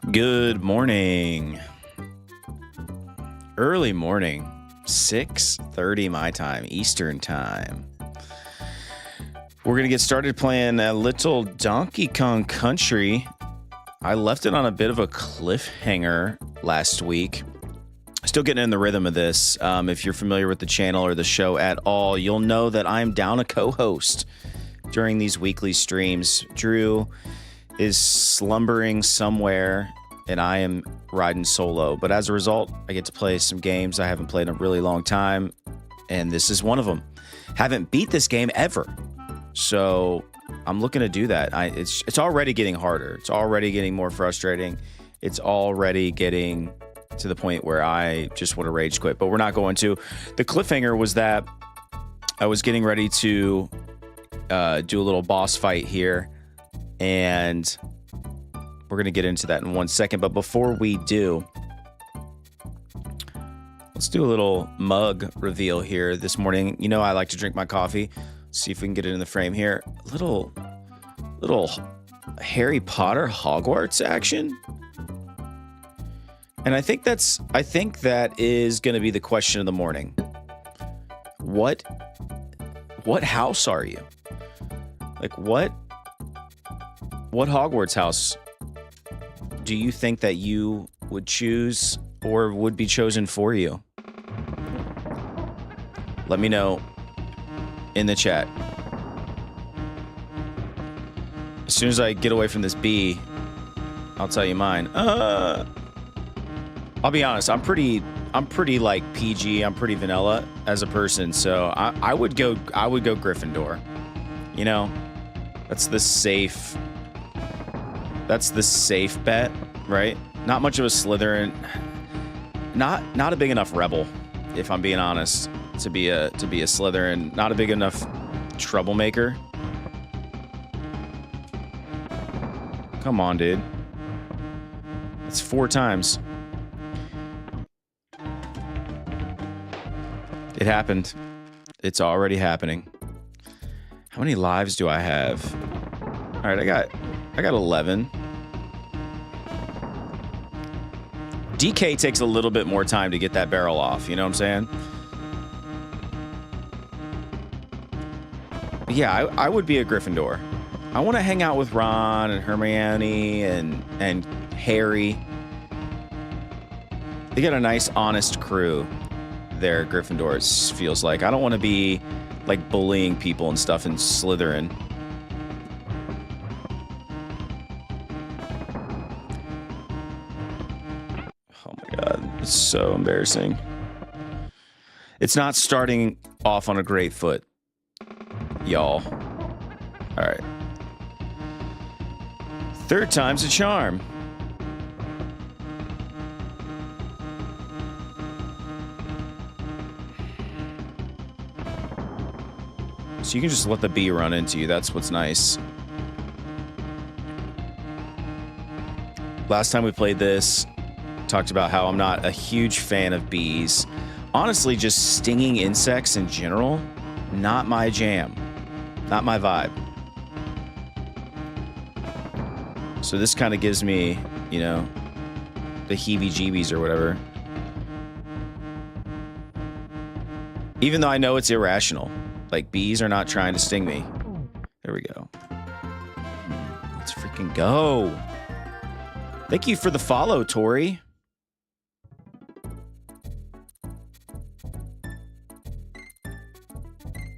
Good morning. Early morning, 6:30 my time, Eastern time. We're going to get started playing a little Donkey Kong Country. I left it on a bit of a cliffhanger last week. Still getting in the rhythm of this. If you're familiar with the channel or the show at all, you'll know that I'm down a co-host during these weekly streams. Drew is slumbering somewhere and I am riding solo, but as a result I get to play some games I haven't played in a really long time, and this is one of them. Haven't beat this game ever, so I'm looking to do that. It's already getting harder. It's already getting more frustrating. It's already getting to the point where I just want to rage quit, but we're not going to. The cliffhanger was that I was getting ready to do a little boss fight here, and we're going to get into that in 1 second. But before we do, let's do a little mug reveal here this morning. You know I like to drink my coffee. Let's see if we can get it in the frame here. Little Harry Potter Hogwarts action. And I think that is going to be the question of the morning. What house are you? Like what Hogwarts house do you think that you would choose or would be chosen for you? Let me know in the chat. As soon as I get away from this bee, I'll tell you mine. I'll be honest, I'm pretty like PG, I'm pretty vanilla as a person, so I would go Gryffindor. You know, that's the safe bet, right? Not much of a Slytherin, not a big enough rebel, if I'm being honest, to be a Slytherin. Not a big enough troublemaker. Come on, dude. It's 4 times. It happened. It's already happening. How many lives do I have? All right, I got 11. DK takes a little bit more time to get that barrel off, you know what I'm saying? Yeah, I would be a Gryffindor. I want to hang out with Ron and Hermione and Harry. They got a nice, honest crew there, Gryffindor, it feels like. I don't want to be, like, bullying people and stuff in Slytherin. It's so embarrassing. It's not starting off on a great foot, y'all. All right. 3rd time's a charm. So you can just let the bee run into you. That's what's nice. Last time we played this, talked about how I'm not a huge fan of bees. Honestly, just stinging insects in general, not my jam, not my vibe. So this kind of gives me, you know, the heebie-jeebies or whatever. Even though I know it's irrational. Like, bees are not trying to sting me. There we go. Let's freaking go. Thank you for the follow, Tori.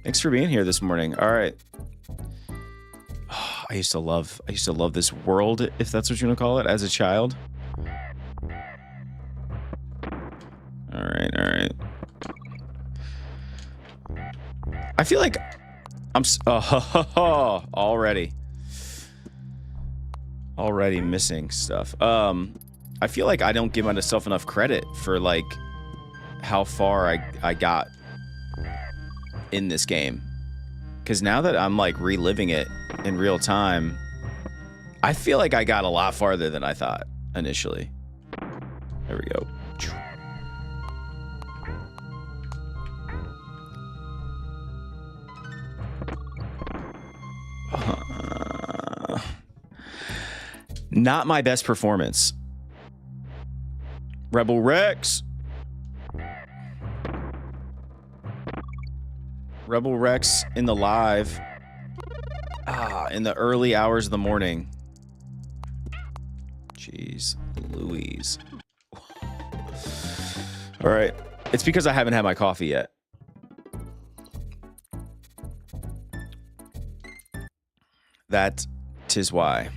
Thanks for being here this morning. All right. Oh, I used to love this world, if that's what you want to call it, as a child. All right. I feel like I'm already missing stuff. I feel like I don't give myself enough credit for like how far I got in this game, because now that I'm like reliving it in real time, I feel like I got a lot farther than I thought initially. There we go. Not my best performance. Rebel Rex. Rebel Rex in the live. In the early hours of the morning. Jeez Louise. All right. It's because I haven't had my coffee yet. That 'tis why.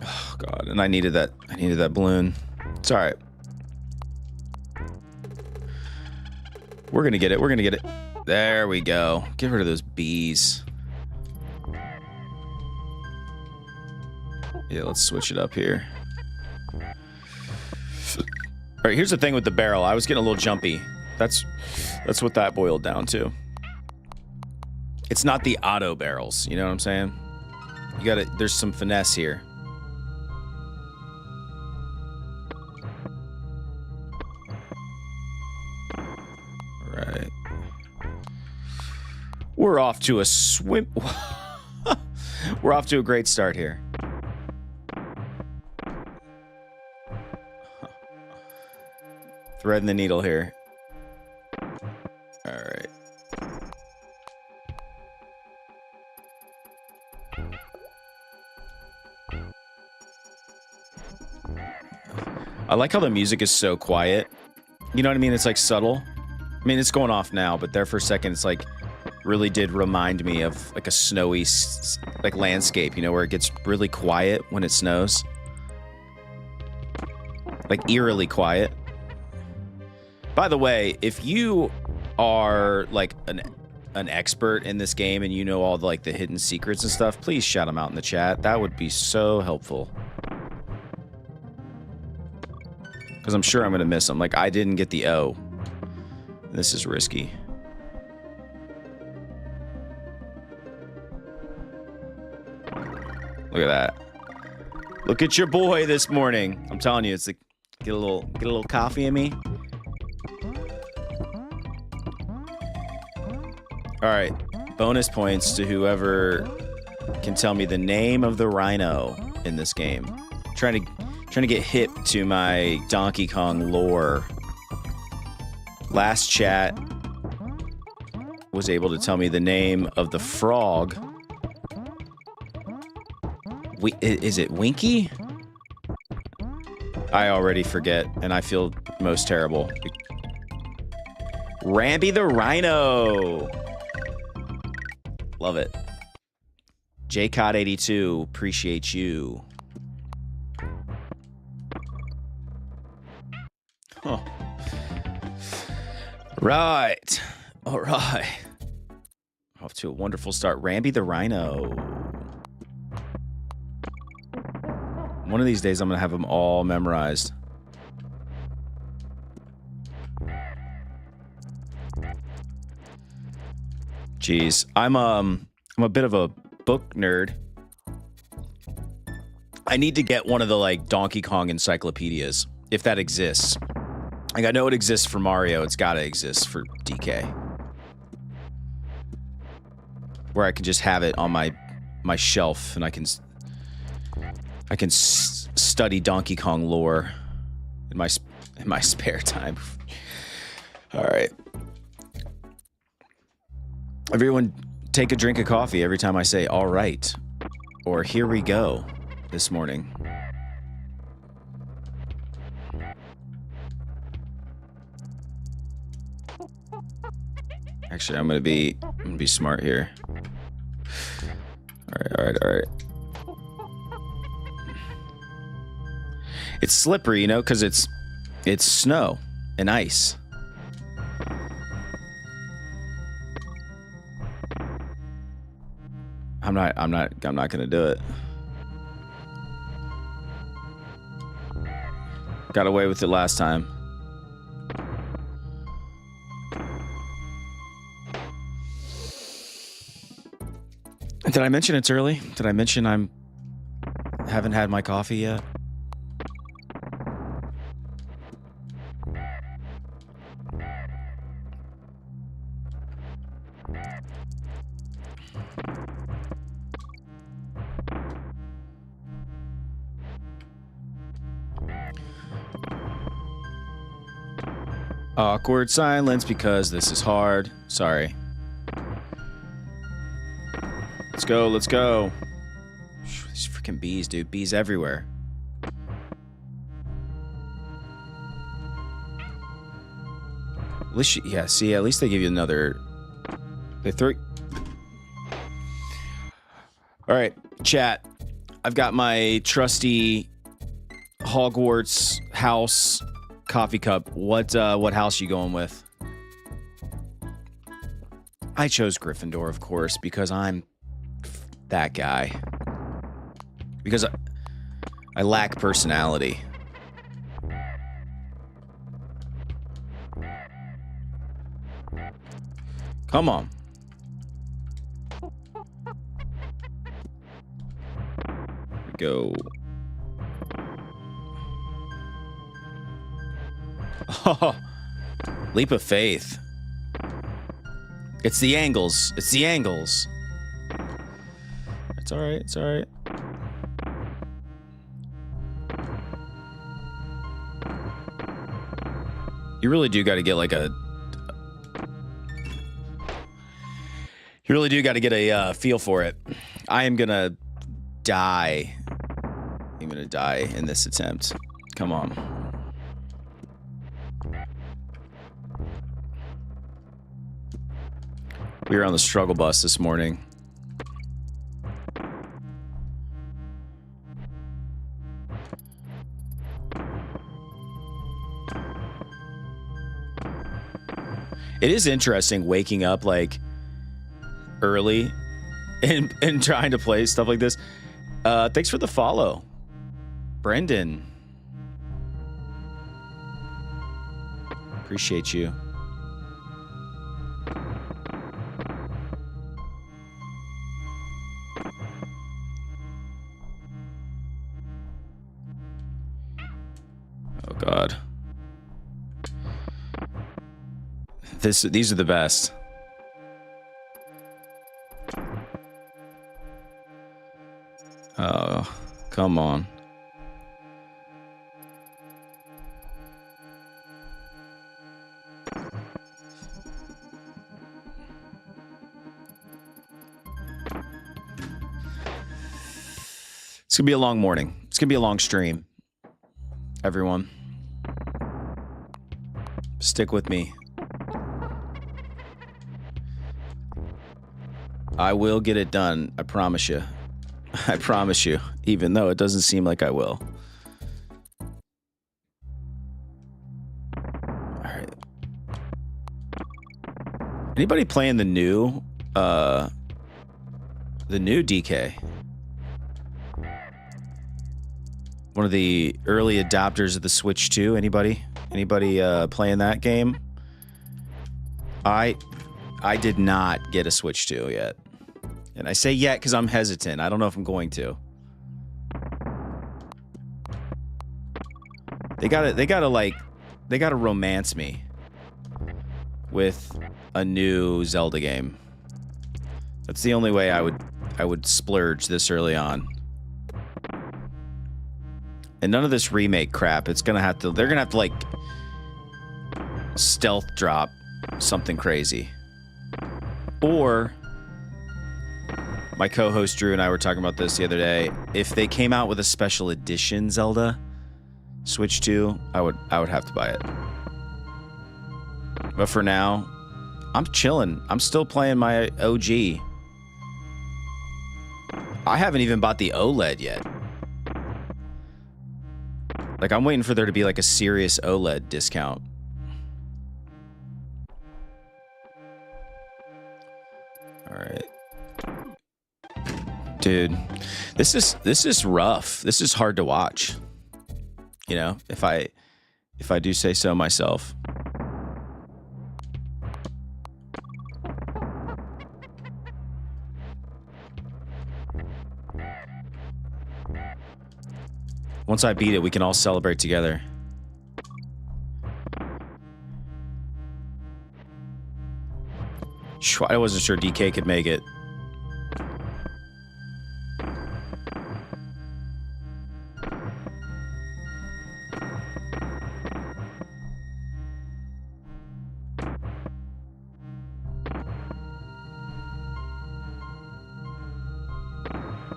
Oh God, and I needed that balloon. It's all right. We're gonna get it. We're gonna get it. There we go. Get rid of those bees. Yeah, let's switch it up here. All right, here's the thing with the barrel. I was getting a little jumpy. That's what that boiled down to. It's not the auto barrels. You know what I'm saying? You gotta. There's some finesse here. Right. We're off to a swim. We're off to a great start here. Threading the needle here. All right. I like how the music is so quiet. You know what I mean? It's like subtle. I mean, it's going off now, but there for a second, it's like really did remind me of like a snowy like landscape, you know, where it gets really quiet when it snows. Like eerily quiet. By the way, if you are like an expert in this game and you know all the, like the hidden secrets and stuff, please shout them out in the chat. That would be so helpful. Because I'm sure I'm going to miss them. Like, I didn't get the O. This is risky. Look at that. Look at your boy this morning. I'm telling you, it's like get a little coffee in me. All right. Bonus points to whoever can tell me the name of the rhino in this game. Trying to get hip to my Donkey Kong lore. Last chat was able to tell me the name of the frog. Is it Winky? I already forget, and I feel most terrible. Rambi the Rhino. Love it. JCOD82, appreciate you. Huh. Right. All right. Off to a wonderful start. Rambi the Rhino. One of these days, I'm going to have them all memorized. Jeez. I'm a bit of a book nerd. I need to get one of the, like, Donkey Kong encyclopedias, if that exists. Like, I know it exists for Mario. It's got to exist for DK. Where I can just have it on my shelf, and I can study Donkey Kong lore in my spare time. All right. Everyone, take a drink of coffee every time I say "all right" or "here we go" this morning. Actually, I'm gonna be smart here. All right. It's slippery, you know, because it's snow and ice. I'm not gonna do it. Got away with it last time. Did I mention it's early? Did I mention haven't had my coffee yet? Awkward silence because this is hard. Sorry. Let's go, let's go. These freaking bees, dude. Bees everywhere. At least, yeah, see, at least they give you another... They throw... Alright, chat. I've got my trusty Hogwarts house coffee cup. What house you going with? I chose Gryffindor, of course, because I'm that guy. Because I lack personality. Come on. Go. Oh, leap of faith. It's the angles. It's the angles. It's all right. It's all right. You really do got to get like a... You really do got to get a feel for it. I am going to die. I'm going to die in this attempt. Come on. We were on the struggle bus this morning. It is interesting waking up like early and trying to play stuff like this. Thanks for the follow, Brendan. Appreciate you. Oh God. These are the best. Oh, come on. It's gonna be a long morning. It's gonna be a long stream. Everyone, stick with me. I will get it done. I promise you. I promise you, even though it doesn't seem like I will. All right. Anybody playing the new DK? One of the early adopters of the Switch 2. Anybody? Anybody playing that game? I did not get a Switch 2 yet. And I say yet because I'm hesitant. I don't know if I'm going to. They gotta romance me with a new Zelda game. That's the only way I would splurge this early on. And none of this remake crap. They're gonna have to like stealth drop something crazy. Or my co-host Drew and I were talking about this the other day. If they came out with a special edition Zelda Switch 2, I would have to buy it. But for now, I'm chilling. I'm still playing my OG. I haven't even bought the OLED yet. Like, I'm waiting for there to be like a serious OLED discount. All right. Dude, this is rough. This is hard to watch. You know, if I do say so myself. Once I beat it, we can all celebrate together. I wasn't sure DK could make it.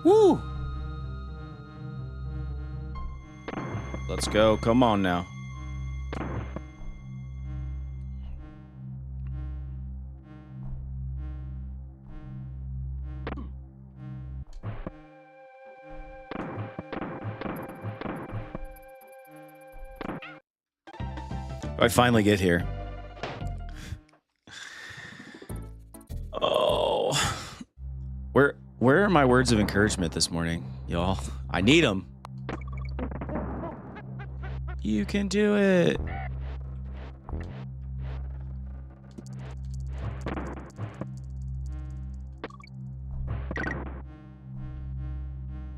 Woo! Let's go. Come on now. I finally get here. Oh. Where are my words of encouragement this morning, y'all? I need them. You can do it.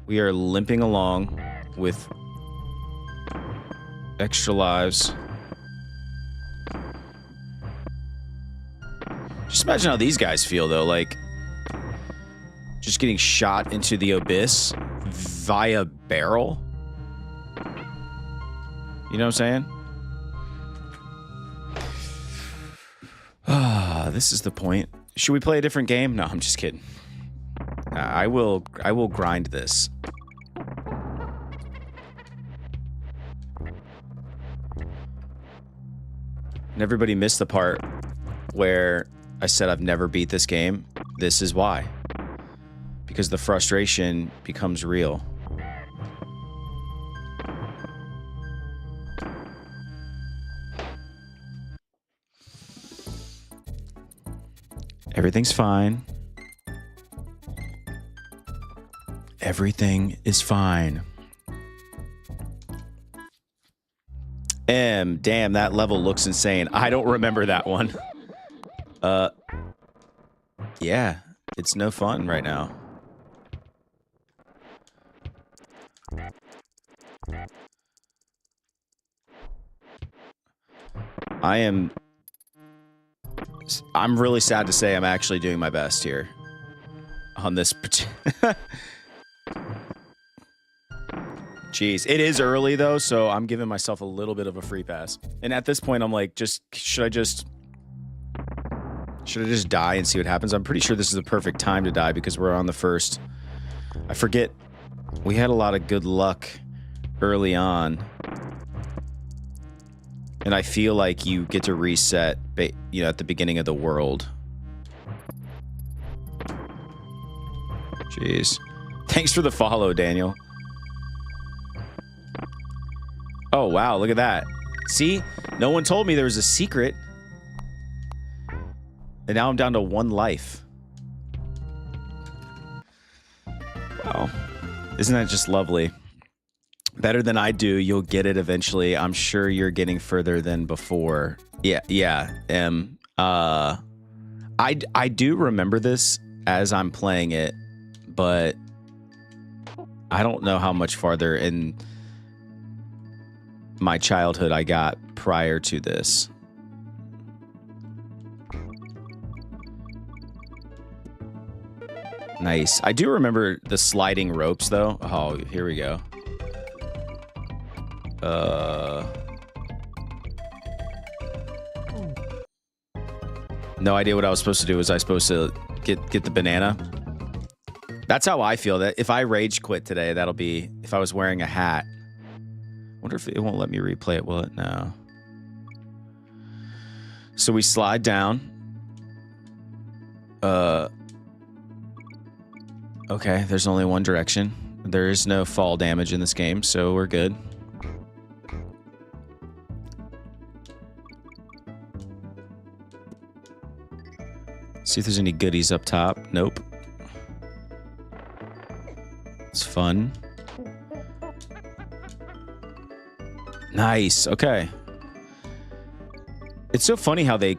We are limping along with extra lives. Just imagine how these guys feel, though. Like, just getting shot into the abyss via barrel. You know what I'm saying? Ah, this is the point. Should we play a different game? No, I'm just kidding. I will grind this. And everybody missed the part where I said I've never beat this game. This is why. Because the frustration becomes real. Everything's fine. Everything is fine. Damn, that level looks insane. I don't remember that one. Yeah, it's no fun right now. I'm really sad to say I'm actually doing my best here on this. Jeez, it is early though, so I'm giving myself a little bit of a free pass. And at this point, I'm like, should I just die and see what happens? I'm pretty sure this is the perfect time to die because we're on the first. I forget. We had a lot of good luck early on. And I feel like you get to reset, you know, at the beginning of the world. Jeez. Thanks for the follow, Daniel. Oh, wow, look at that. See? No one told me there was a secret. And now I'm down to 1 life. Wow. Isn't that just lovely? Better than I do, you'll get it eventually. I'm sure you're getting further than before. Yeah. I do remember this as I'm playing it, but I don't know how much farther in my childhood I got prior to this. Nice. I do remember the sliding ropes, though. Oh, here we go. No idea what I was supposed to do. Was I supposed to get the banana? That's how I feel. That if I rage quit today, that'll be if I was wearing a hat. Wonder if it won't let me replay it, will it? No. So we slide down. Okay, there's only one direction. There is no fall damage in this game, so we're good. See if there's any goodies up top. Nope. It's fun. Nice. Okay. It's so funny how they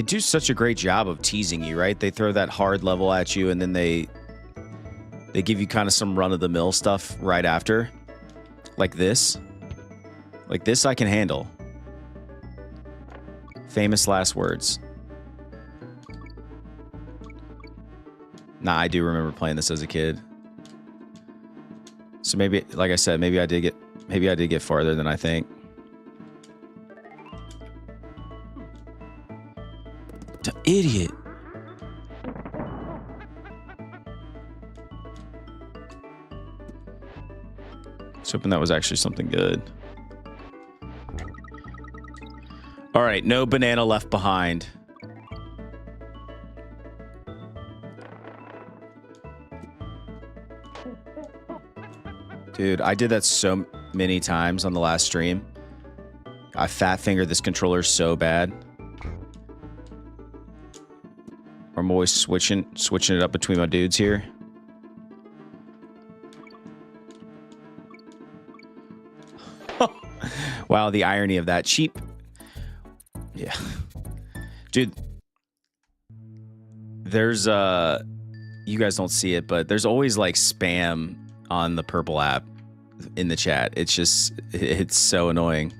do such a great job of teasing you, right? They throw that hard level at you, and then they give you kind of some run-of-the-mill stuff right after. Like this. Like this I can handle. Famous last words. Nah, I do remember playing this as a kid. So maybe, like I said, maybe I did get farther than I think. The idiot. was hoping that was actually something good. All right, no banana left behind. Dude, I did that so many times on the last stream. I fat fingered this controller so bad. I'm always switching it up between my dudes here. Wow, the irony of that. Cheap. Yeah. Dude. There's you guys don't see it, but there's always like spam on the purple app in the chat. It's just, it's so annoying.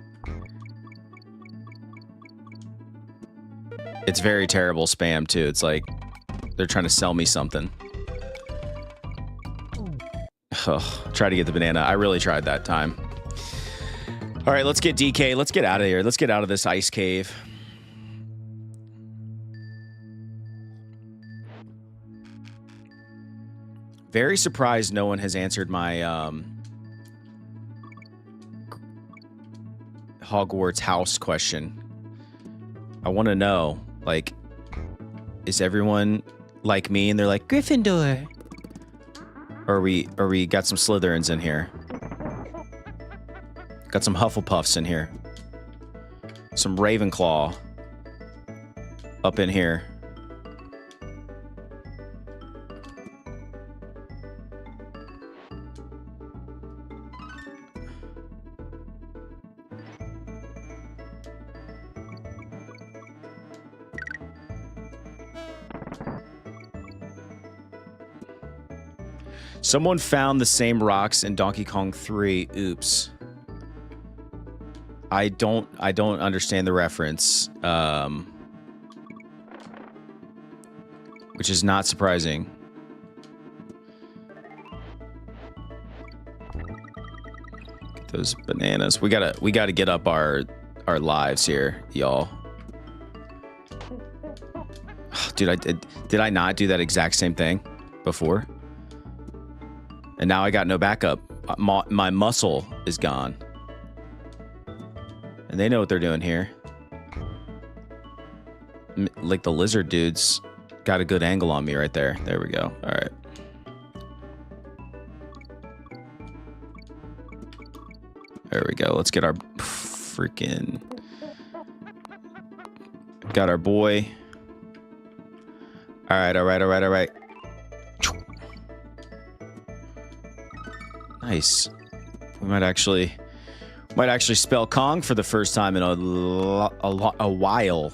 It's very terrible spam too. It's like they're trying to sell me something. Oh, try to get the banana. I really tried that time. All right, let's get DK. Let's get out of here. Let's get out of this ice cave. Very surprised no one has answered my Hogwarts house question. I want to know, like, is everyone like me and they're like Gryffindor? Or we got some Slytherins in here? Got some Hufflepuffs in here. Some Ravenclaw up in here. Someone found the same rocks in Donkey Kong 3. Oops. I don't understand the reference. Which is not surprising. Get those bananas. We gotta get up our lives here, y'all. Dude, did I not do that exact same thing before? And now I got no backup. My muscle is gone. And they know what they're doing here. Like the lizard dudes got a good angle on me right there. There we go. All right. There we go. Let's get our freaking... Got our boy. All right, all right, all right, all right. Nice. We might actually spell Kong for the first time in a while.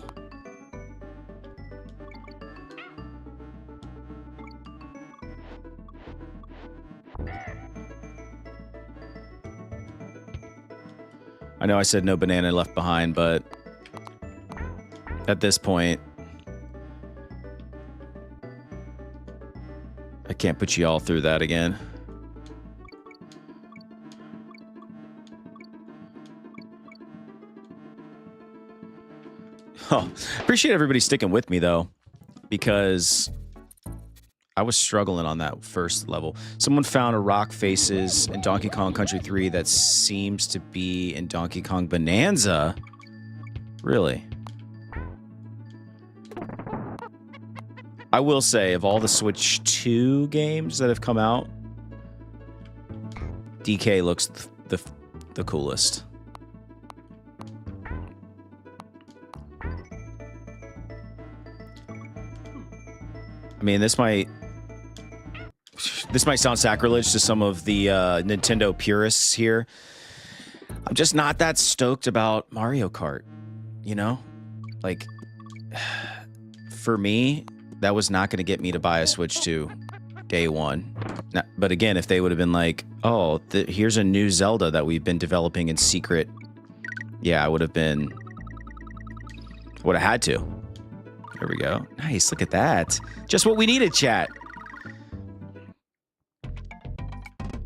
I know I said no banana left behind, but at this point, I can't put you all through that again. Oh, appreciate everybody sticking with me, though, because I was struggling on that first level. Someone found a rock faces in Donkey Kong Country 3 that seems to be in Donkey Kong Bonanza. Really? I will say, of all the Switch 2 games that have come out, DK looks the coolest. I mean, this might sound sacrilege to some of the Nintendo purists here. I'm just not that stoked about Mario Kart, you know? Like, for me, that was not going to get me to buy a Switch 2 day one. Now, but again, if they would have been like, oh, here's a new Zelda that we've been developing in secret, yeah, I would have had to. There we go. Nice, look at that. Just what we needed, chat.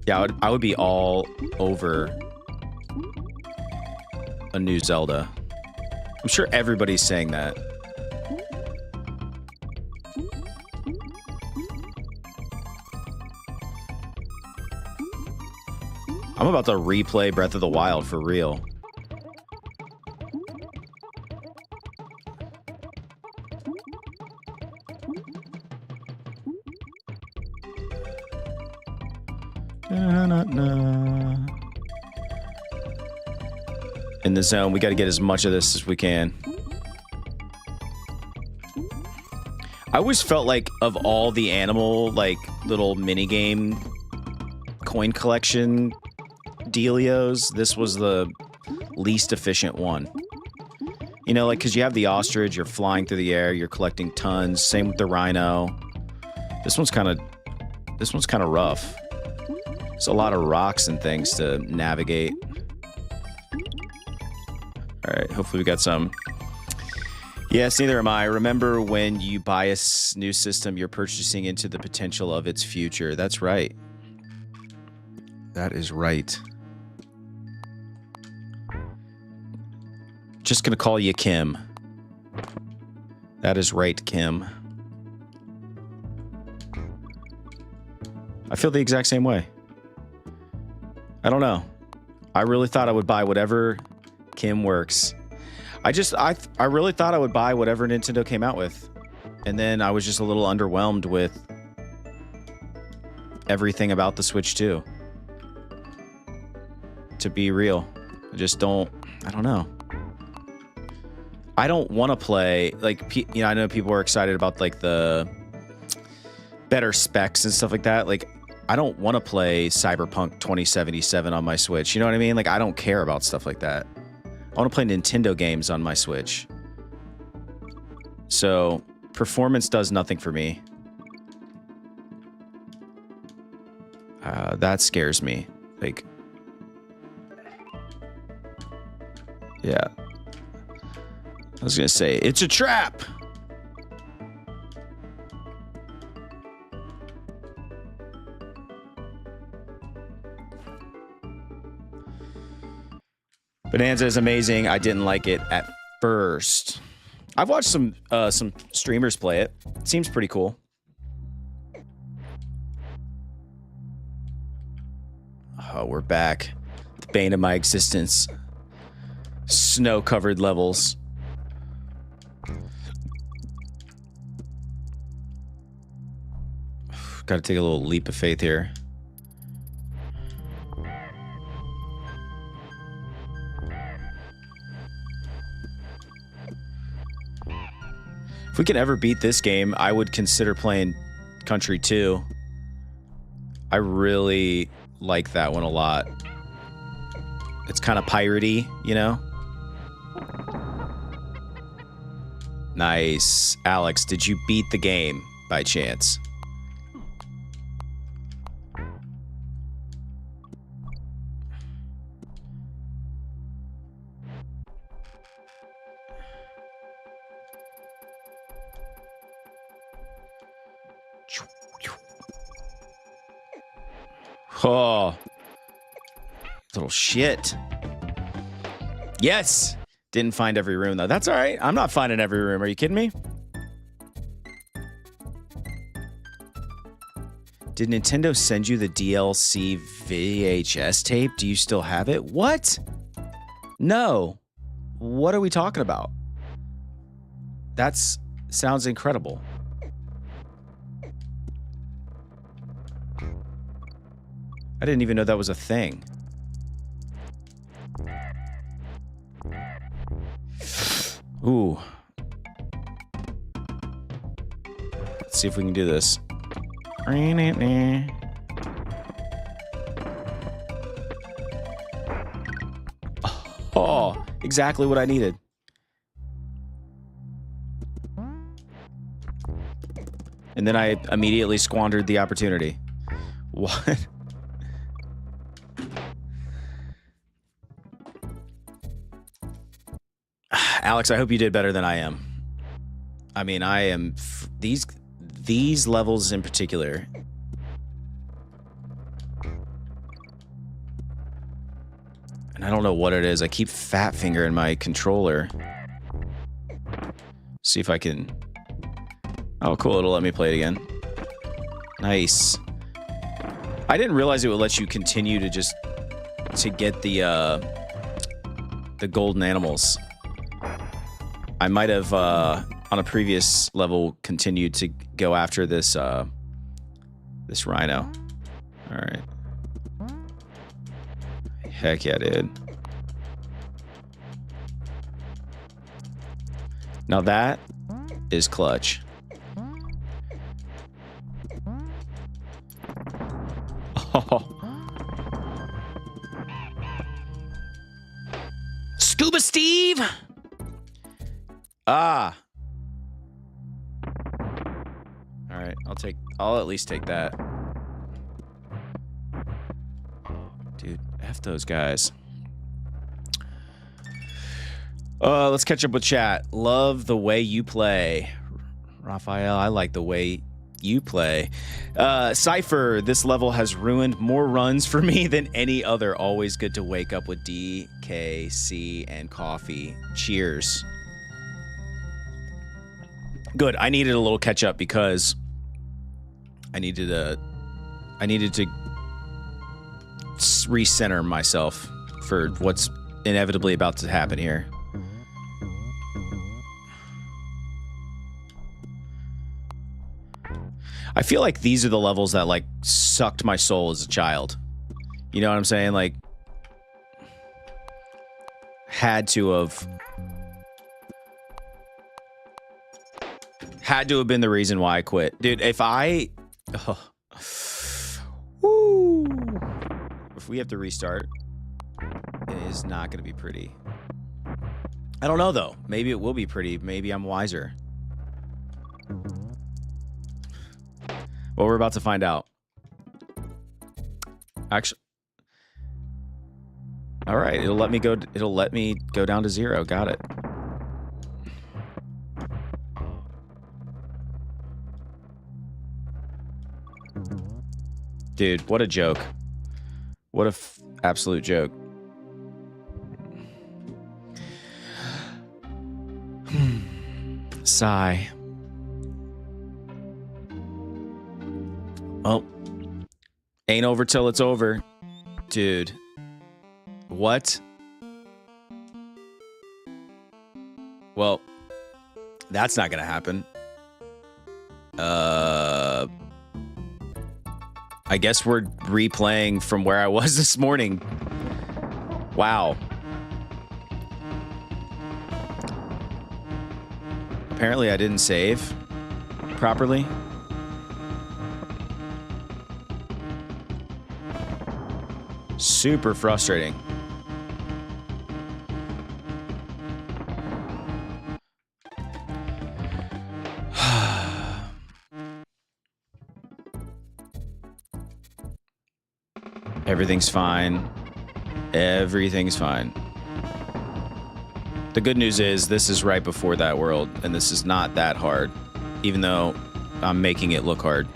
Yeah, I would be all over a new Zelda. I'm sure everybody's saying that. I'm about to replay Breath of the Wild for real. In the zone, we got to get as much of this as we can. I always felt like of all the animal, like, little minigame coin collection dealios, this was the least efficient one. You know, like, because you have the ostrich, you're flying through the air, you're collecting tons. Same with the rhino. This one's kind of rough. There's a lot of rocks and things to navigate. All right, hopefully we got some. Yes, neither am I. Remember, when you buy a new system, you're purchasing into the potential of its future. That's right. That is right. Just gonna call you Kim. That is right, Kim. I feel the exact same way. I don't know. I really thought I would buy whatever Kim works. I really thought I would buy whatever Nintendo came out with. And then I was just a little underwhelmed with everything about the Switch 2. To be real. I don't know. I don't want to play, like, you know, I know people are excited about, like, the better specs and stuff like that. Like, I don't want to play Cyberpunk 2077 on my Switch. You know what I mean? Like, I don't care about stuff like that. I want to play Nintendo games on my Switch. So, performance does nothing for me. That scares me. Like, yeah. I was gonna say, it's a trap! Bonanza is amazing. I didn't like it at first. I've watched some streamers play it. It seems pretty cool. Oh, we're back. The bane of my existence. Snow-covered levels. Got to take a little leap of faith here. If we can ever beat this game, I would consider playing Country 2. I really like that one a lot. It's kind of piratey, you know? Nice. Alex, did you beat the game by chance? Oh, little shit. Yes. Didn't find every room, though. That's all right. I'm not finding every room. Are you kidding me? Did Nintendo send you the DLC VHS tape? Do you still have it? What? No. What are we talking about? That's sounds incredible. I didn't even know that was a thing. Ooh. Let's see if we can do this. Oh, exactly what I needed. And then I immediately squandered the opportunity. What? Alex, I hope you did better than I am. I mean, I am... These levels in particular... And I don't know what it is. I keep fat fingering my controller. See if I can... Oh, cool. It'll let me play it again. Nice. I didn't realize it would let you continue to just to get the golden animals. I might have on a previous level continued to go after this this rhino. All right. Heck yeah, dude. Now that is clutch. Oh. Scuba Steve! Ah. All right, I'll at least take that. Dude, F those guys. Let's catch up with chat. Love the way you play. Raphael, I like the way you play. Cypher, this level has ruined more runs for me than any other. Always good to wake up with DKC and coffee. Cheers. Good. I needed a little catch up because I needed to recenter myself for what's inevitably about to happen here. I feel like these are the levels that like sucked my soul as a child. You know what I'm saying? Like had to have been the reason why I quit. Dude, if we have to restart, it is not going to be pretty. I don't know though. Maybe it will be pretty. Maybe I'm wiser. Well, we're about to find out. Actually, all right. It'll let me go down to 0. Got it. Dude, what a joke. What a absolute joke. Sigh. Oh. Ain't over till it's over. Dude. What? Well, that's not gonna happen. I guess we're replaying from where I was this morning. Wow. Apparently I didn't save properly. Super frustrating. Everything's fine. Everything's fine. The good news is this is right before that world, and this is not that hard, even though I'm making it look hard.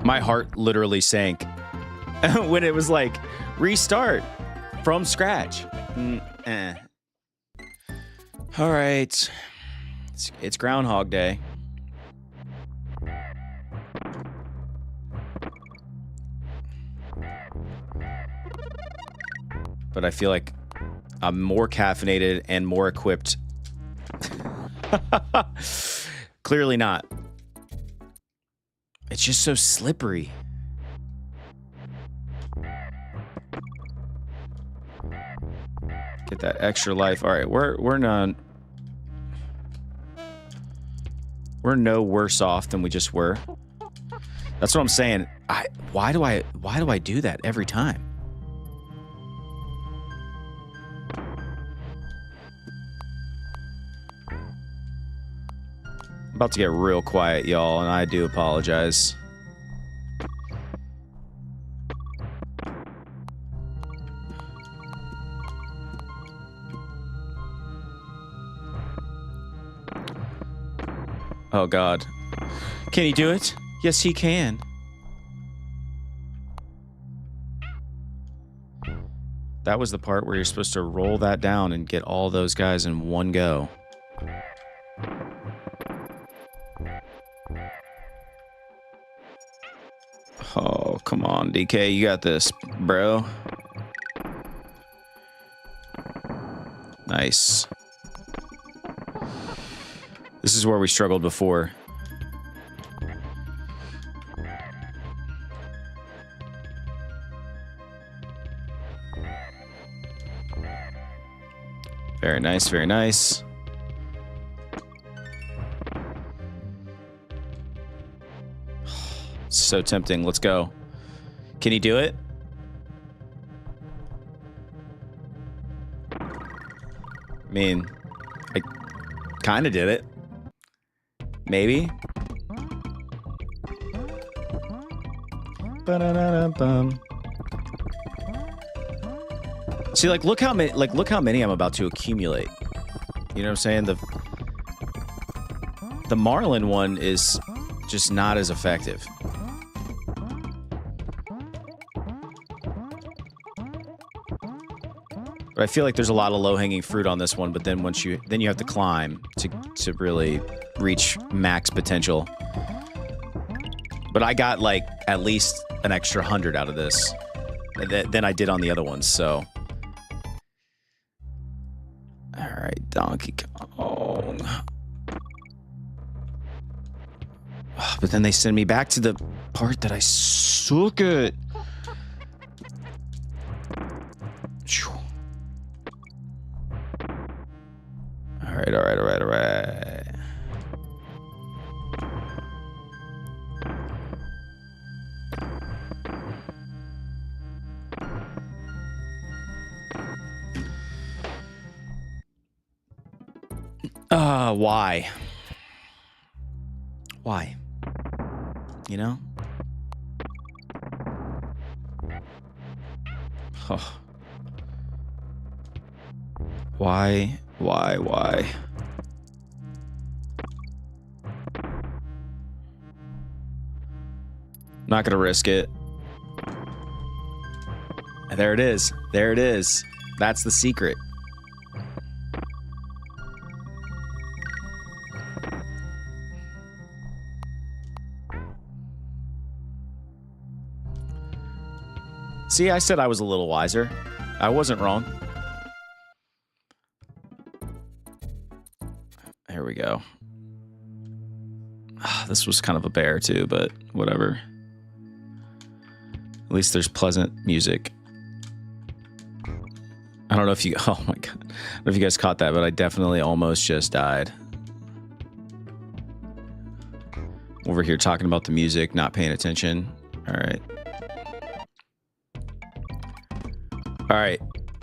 My heart literally sank when it was like, restart from scratch. All right. It's Groundhog Day. But I feel like I'm more caffeinated and more equipped. Clearly not. It's just so slippery. Get that extra life. All right, we're no worse off than we just were. That's what I'm saying. Why do I do that every time? I'm about to get real quiet, y'all, and I do apologize. Oh, God. Can he do it? Yes, he can. That was the part where you're supposed to roll that down and get all those guys in one go. Oh, come on, DK. You got this, bro. Nice. This is where we struggled before. Very nice, very nice. So tempting. Let's go. Can he do it? I mean, I kind of did it. Maybe. Ba-da-da-da-bum. See, look how many I'm about to accumulate. You know what I'm saying? The Marlin one is just not as effective. But I feel like there's a lot of low-hanging fruit on this one, but then you have to climb to really reach max potential. But I got like at least an extra 100 out of this than I did on the other ones, so. Alright, Donkey Kong. But then they send me back to the part that I suck at. Alright. Why? Why? You know? Oh. Why? Not gonna risk it. And there it is. There it is. That's the secret. See, I said I was a little wiser. I wasn't wrong. Here we go. This was kind of a bear too, but whatever. At least there's pleasant music. I don't know if you... Oh my god. I don't know if you guys caught that, but I definitely almost just died. Over here talking about the music, not paying attention. All right. All right.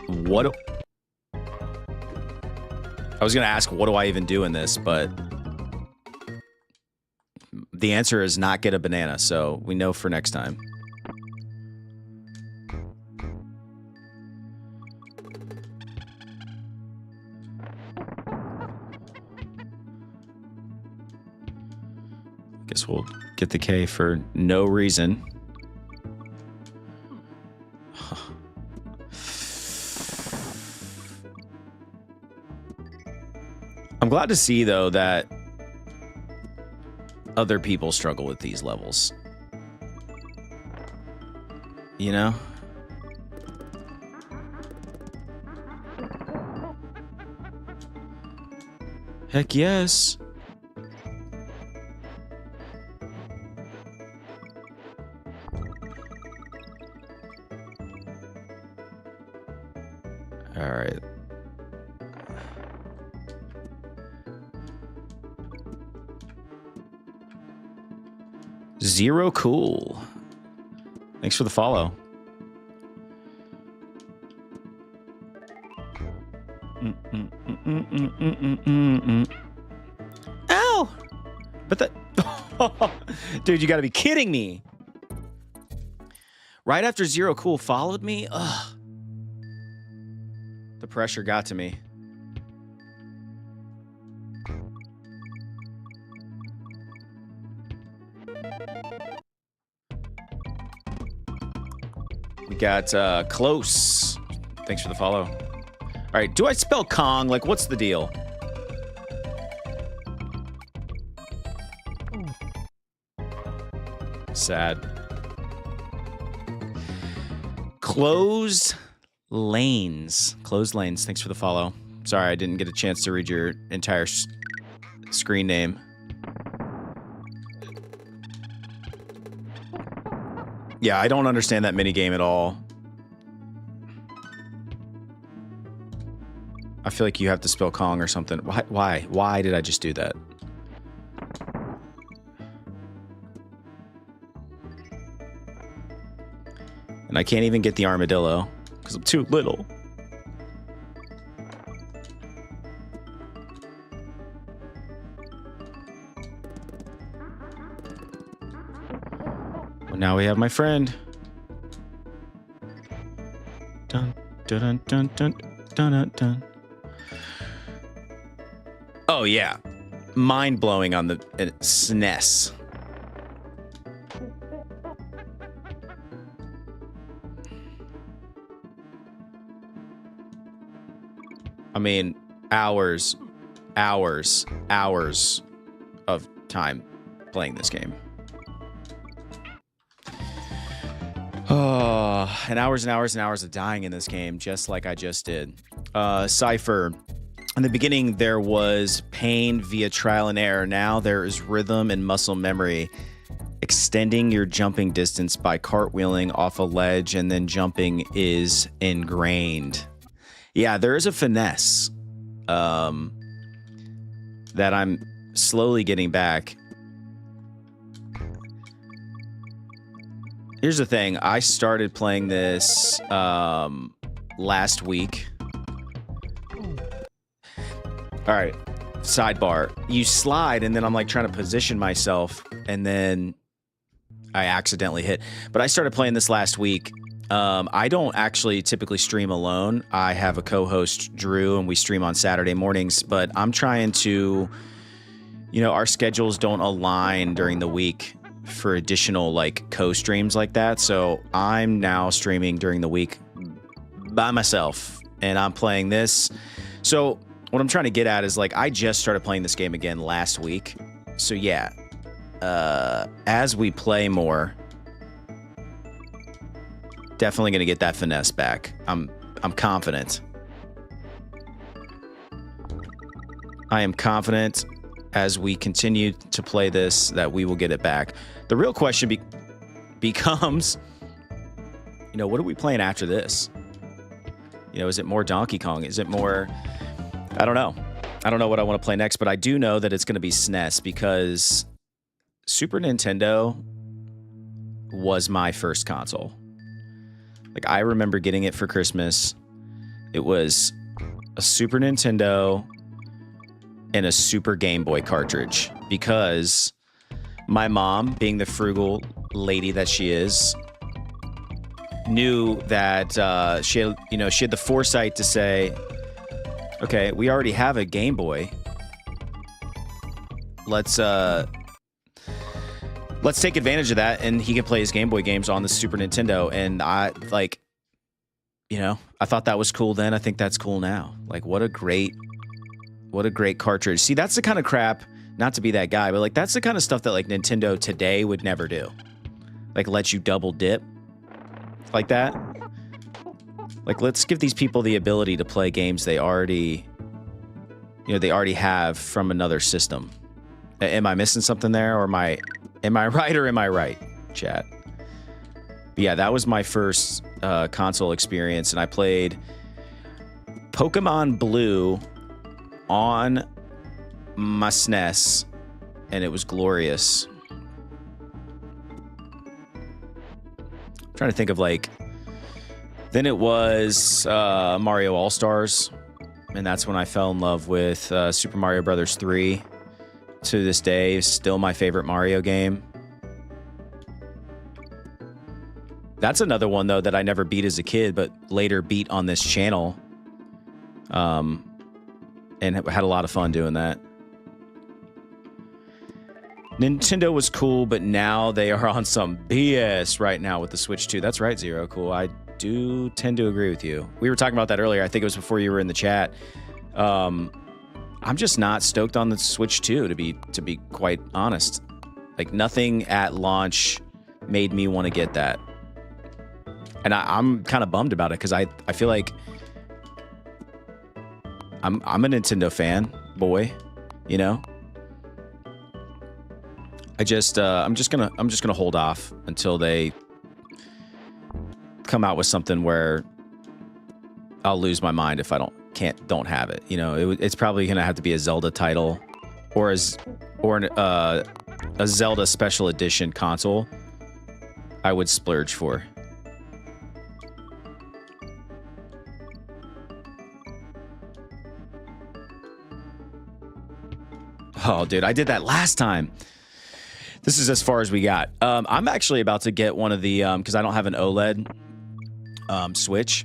What... I was going to ask, what do I even do in this? But the answer is not get a banana, so we know for next time. Guess we'll get the K for no reason. I'm glad to see, though, that other people struggle with these levels. You know? Heck yes. All right. Zero Cool. Thanks for the follow. Ow! But that... Dude, you gotta be kidding me. Right after Zero Cool followed me? Ugh. The pressure got to me. We got Close. Thanks for the follow. All right, do I spell Kong? Like, what's the deal? Sad. Closed Lanes. Closed Lanes. Thanks for the follow. Sorry, I didn't get a chance to read your entire screen name. Yeah, I don't understand that minigame at all. I feel like you have to spell Kong or something. Why? Why did I just do that? And I can't even get the armadillo because I'm too little. Well, now we have my friend. Dun dun dun dun dun dun dun. Oh yeah, mind blowing on the SNES. I mean, hours of time playing this game. Oh, and hours of dying in this game, just like I just did. Cypher. In the beginning, there was pain via trial and error. Now there is rhythm and muscle memory. Extending your jumping distance by cartwheeling off a ledge and then jumping is ingrained. Yeah, there is a finesse that I'm slowly getting back. Here's the thing. I started playing this last week. All right, sidebar. You slide, and then I'm like trying to position myself, and then I accidentally hit. But I started playing this last week. I don't actually typically stream alone. I have a co-host, Drew, and we stream on Saturday mornings. But I'm trying to, our schedules don't align during the week for additional like co-streams like that. So I'm now streaming during the week by myself, and I'm playing this. So what I'm trying to get at is like I just started playing this game again last week. So yeah, as we play more, definitely going to get that finesse back. I'm confident. I am confident as we continue to play this that we will get it back. The real question becomes, what are we playing after this? Is it more Donkey Kong? Is it more... I don't know. I don't know what I want to play next, but I do know that it's going to be SNES because Super Nintendo was my first console. Like, I remember getting it for Christmas. It was a Super Nintendo and a Super Game Boy cartridge because my mom, being the frugal lady that she is, knew that she had the foresight to say, okay, we already have a Game Boy. Let's take advantage of that, and he can play his Game Boy games on the Super Nintendo. And I thought that was cool then. I think that's cool now. Like, what a great cartridge. See, that's the kind of crap, not to be that guy, but like that's the kind of stuff that like Nintendo today would never do. Like, let you double dip like that. Like, let's give these people the ability to play games they already have from another system. Am I missing something there, or am I right or am I right, chat? But yeah, that was my first console experience, and I played Pokemon Blue on my SNES, and it was glorious. I'm trying to think of like... Then it was Mario All-Stars, and that's when I fell in love with Super Mario Brothers 3. To this day, still my favorite Mario game. That's another one, though, that I never beat as a kid, but later beat on this channel. And had a lot of fun doing that. Nintendo was cool, but now they are on some BS right now with the Switch 2. That's right, Zero Cool. I do tend to agree with you. We were talking about that earlier. I think it was before you were in the chat. I'm just not stoked on the Switch 2, to be quite honest. Like, nothing at launch made me want to get that. And I'm kind of bummed about it because I feel like I'm a Nintendo fan, boy, you know? I'm just gonna hold off until they come out with something where I'll lose my mind if I don't have it. You know, it's probably gonna have to be a Zelda title or a Zelda special edition console. I would splurge for. Oh, dude, I did that last time. This is as far as we got. I'm actually about to get one of the because I don't have an OLED Switch.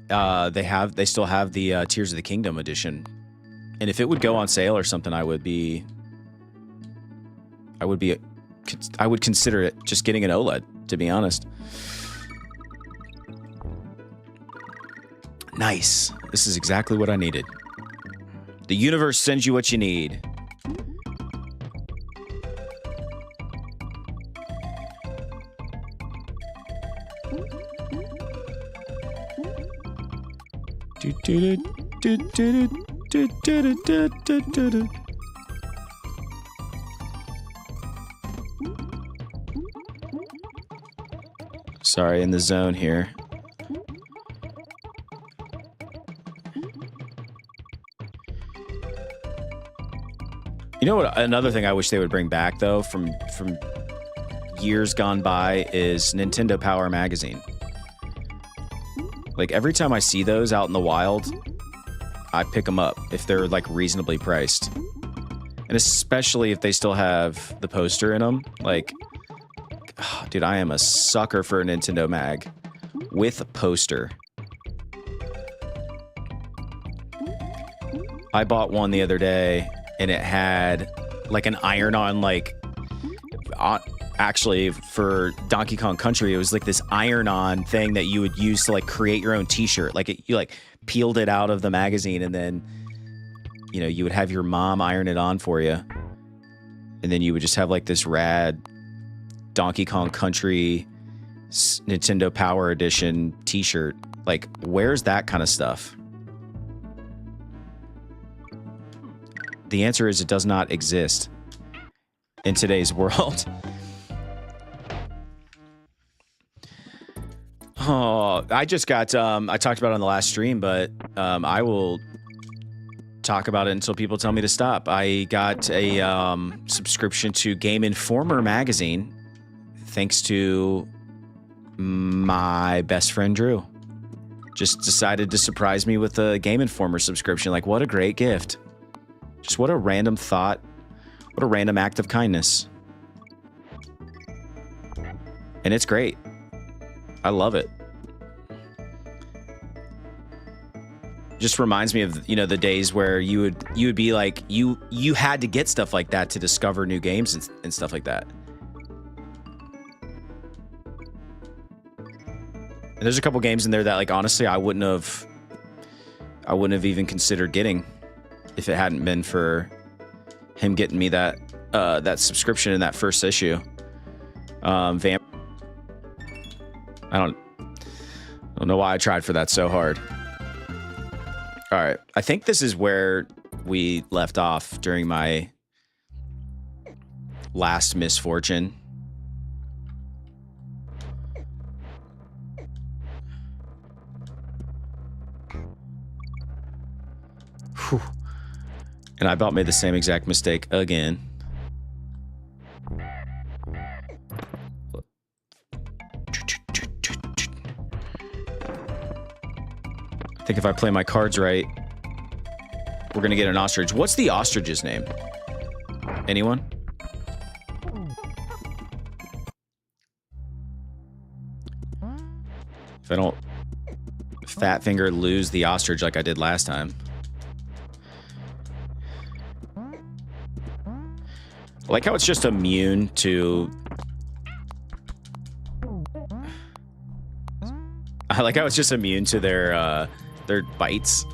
They still have the Tears of the Kingdom edition, and if it would go on sale or something, I would consider it just getting an OLED, to be honest. Nice. This is exactly what I needed. The universe sends you what you need. Sorry, in the zone here. You know what? Another thing I wish they would bring back, though, from years gone by, is Nintendo Power Magazine. Like, every time I see those out in the wild, I pick them up if they're, like, reasonably priced. And especially if they still have the poster in them. Like, oh, dude, I am a sucker for a Nintendo mag with a poster. I bought one the other day, and it had, like, an iron-on, like... Actually, for Donkey Kong Country, it was like this iron-on thing that you would use to, like, create your own t-shirt. Like, you, like, peeled it out of the magazine, and then, you know, you would have your mom iron it on for you. And then you would just have, like, this rad Donkey Kong Country Nintendo Power Edition t-shirt. Like, where's that kind of stuff? The answer is it does not exist in today's world. Oh, I just got, I talked about it on the last stream, but I will talk about it until people tell me to stop. I got a subscription to Game Informer magazine thanks to my best friend Drew. Just decided to surprise me with a Game Informer subscription. Like, what a great gift. Just what a random thought. What a random act of kindness. And it's great. I love it. Just reminds me of, you know, the days where you would be like, you had to get stuff like that to discover new games and stuff like that. And there's a couple games in there that, like, honestly, I wouldn't have even considered getting if it hadn't been for him getting me that that subscription in that first issue. Vamp. I don't know why I tried for that so hard. All right, I think this is where we left off during my last misfortune. Whew. And I about made the same exact mistake again. I think if I play my cards right, we're gonna get an ostrich. What's the ostrich's name? Anyone? If I don't fat finger lose the ostrich like I did last time. I like how it's just immune to... I like how it's just immune to their bites.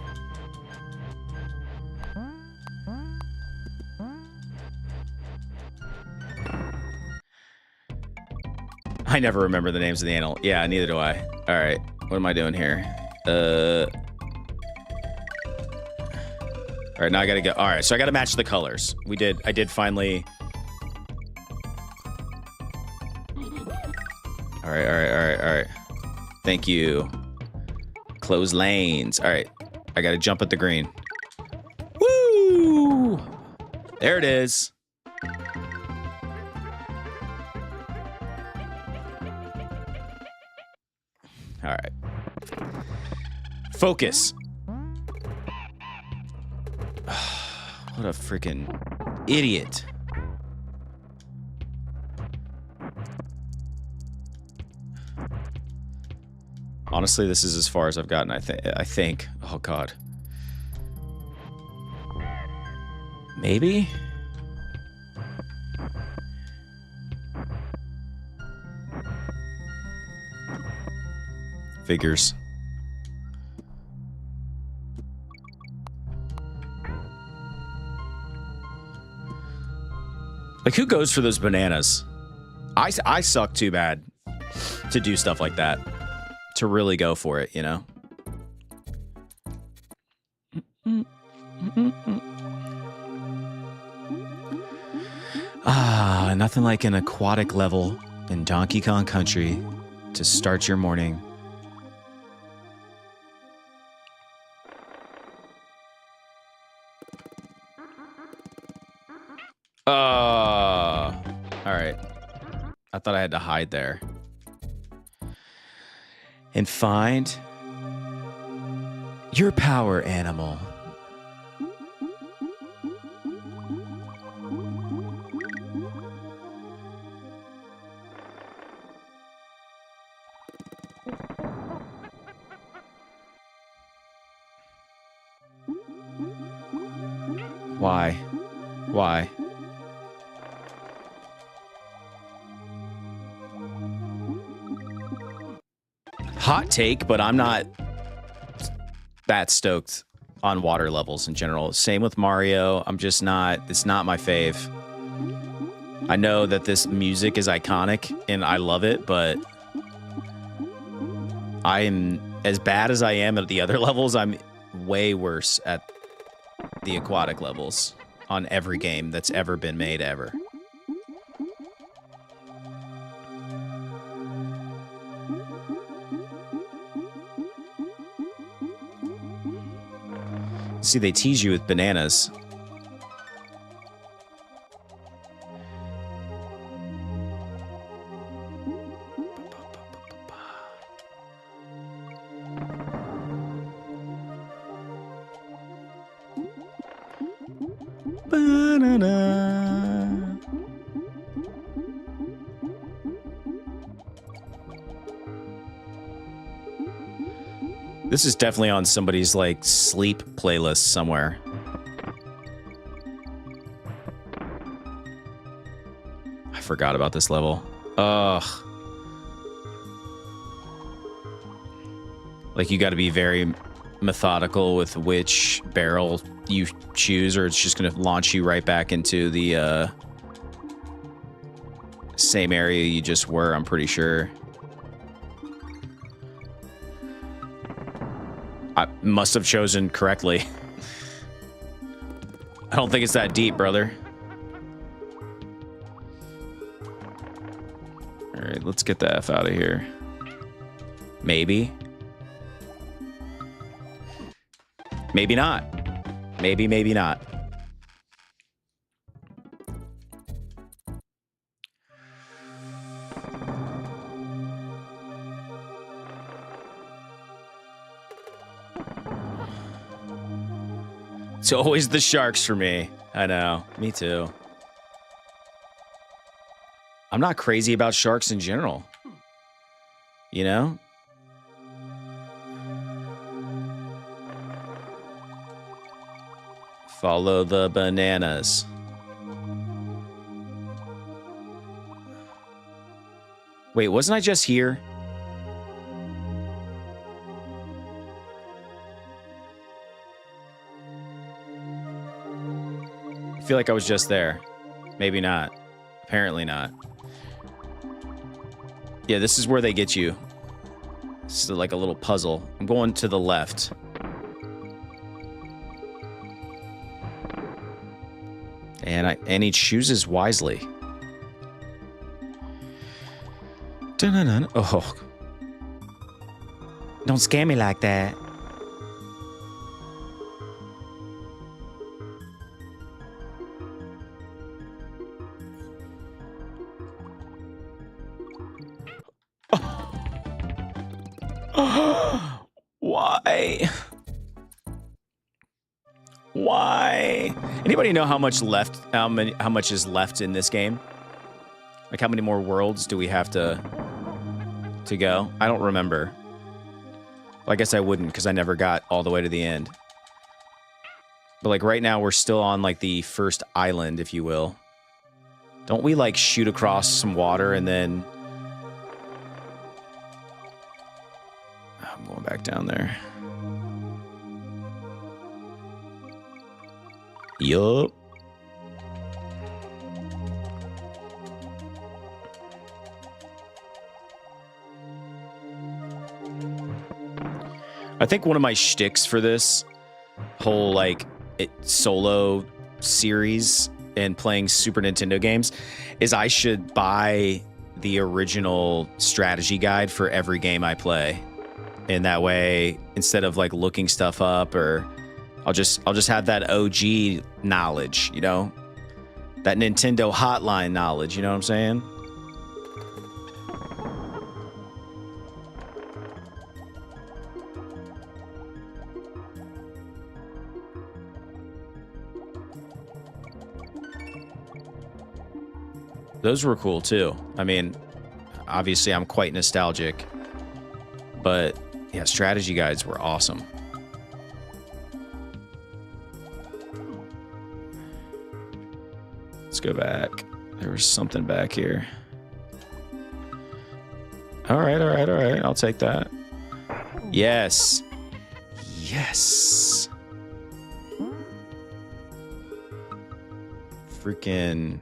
I never remember the names of the animal. Yeah, neither do I. All right, what am I doing here? All right, now I gotta go. All right, so I gotta match the colors. I did finally. All right. Thank you. Close lanes. All right, I gotta jump at the green. Woo! There it is. All right. Focus. What a freaking idiot. Honestly, this is as far as I've gotten, I think. Oh, God. Maybe? Figures. Like, who goes for those bananas? I suck too bad to do stuff like that. To really go for it, you know? Ah, nothing like an aquatic level in Donkey Kong Country to start your morning. All right. I thought I had to hide there. And find your power animal. Why? Why? Hot take, but I'm not that stoked on water levels in general. Same with Mario. I'm just not, it's not my fave. I know that this music is iconic and I love it, but I am, as bad as I am at the other levels, I'm way worse at the aquatic levels on every game that's ever been made ever. See, they tease you with bananas. Banana. This is definitely on somebody's, like, sleep playlist somewhere. I forgot about this level. Ugh. Like, you gotta be very methodical with which barrel you choose, or it's just gonna launch you right back into the, same area you just were, I'm pretty sure. I must have chosen correctly. I don't think it's that deep, brother. All right, let's get the F out of here. Maybe. Maybe not. Maybe, maybe not. It's always the sharks for me. I know. Me too. I'm not crazy about sharks in general. You know? Follow the bananas. Wait, wasn't I just here? I feel like I was just there. Maybe not. Apparently not. Yeah, this is where they get you. It's like a little puzzle. I'm going to the left. And he chooses wisely. Dun-dun-dun. Oh. Don't scare me like that. Why? Why? Anybody know how much left? How much is left in this game? Like, how many more worlds do we have to go? I don't remember. Well, I guess I wouldn't because I never got all the way to the end. But like right now, we're still on like the first island, if you will. Don't we like shoot across some water and then? I'm going back down there. Yup. I think one of my shticks for this whole like solo series and playing Super Nintendo games is I should buy the original strategy guide for every game I play. And that way, instead of like looking stuff up, or I'll just have that OG knowledge, you know? That Nintendo hotline knowledge, you know what I'm saying? Those were cool too. I mean, obviously I'm quite nostalgic, but yeah, strategy guides were awesome. Let's go back. There was something back here. All right. I'll take that. Yes. Yes. Freaking.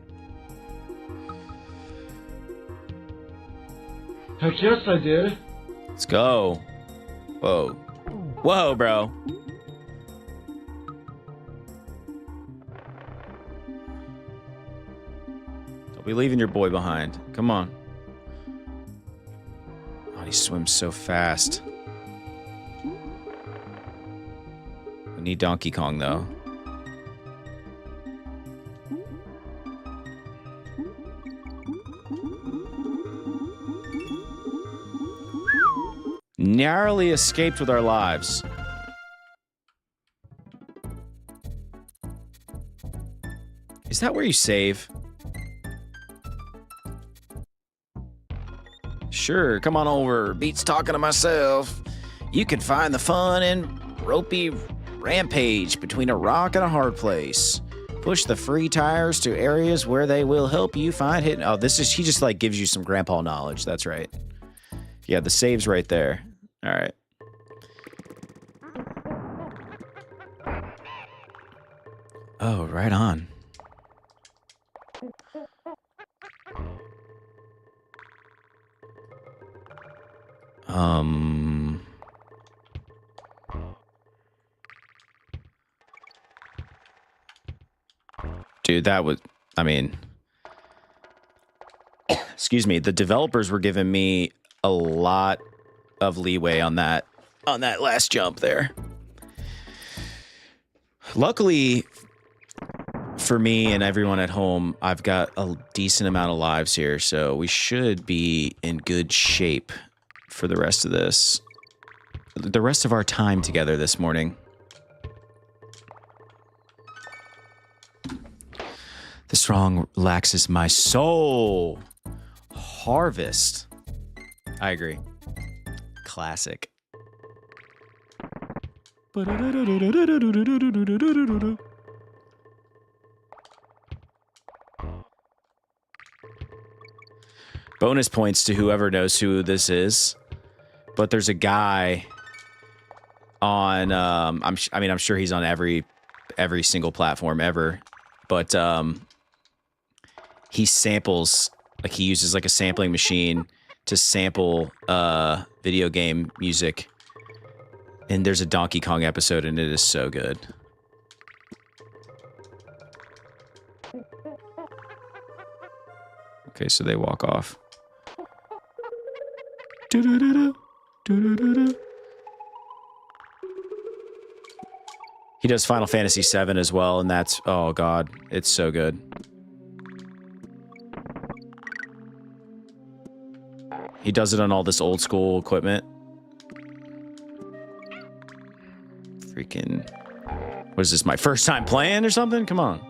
Heck yes, I did. Let's go. Whoa. Whoa, bro. Don't be leaving your boy behind. Come on. Oh, he swims so fast. We need Donkey Kong, though. Narrowly escaped with our lives. Is that where you save? Sure, come on over. Beats talking to myself. You can find the fun in ropey rampage between a rock and a hard place. Push the free tires to areas where they will help you find hidden. Oh, he just like gives you some grandpa knowledge. That's right. Yeah, the save's right there. All right. Oh, right on. Dude, that was, I mean, excuse me, the developers were giving me a lot of leeway on that last jump there. Luckily for me and everyone at home, I've got a decent amount of lives here, so we should be in good shape for the rest of this. The rest of our time together this morning. The strong relaxes my soul. Harvest. I agree. Classic. Bonus points to whoever knows who this is. But there's a guy on I'm sure he's on every single platform ever. But he samples, like he uses like a sampling machine to sample video game music. And there's a Donkey Kong episode and it is so good. Okay, so they walk off. He does Final Fantasy VII as well, and that's, oh god, it's so good. He does it on all this old school equipment. Freaking, what is this, my first time playing or something? Come on.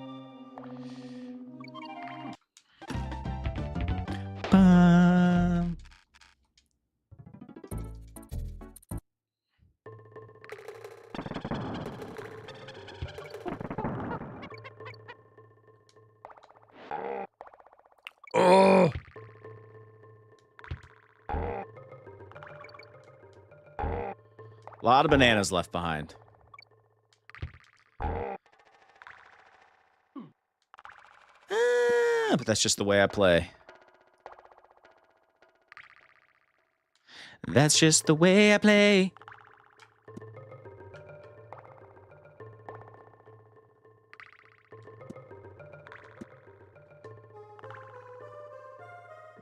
Oh. A lot of bananas left behind. But that's just the way I play. That's just the way I play.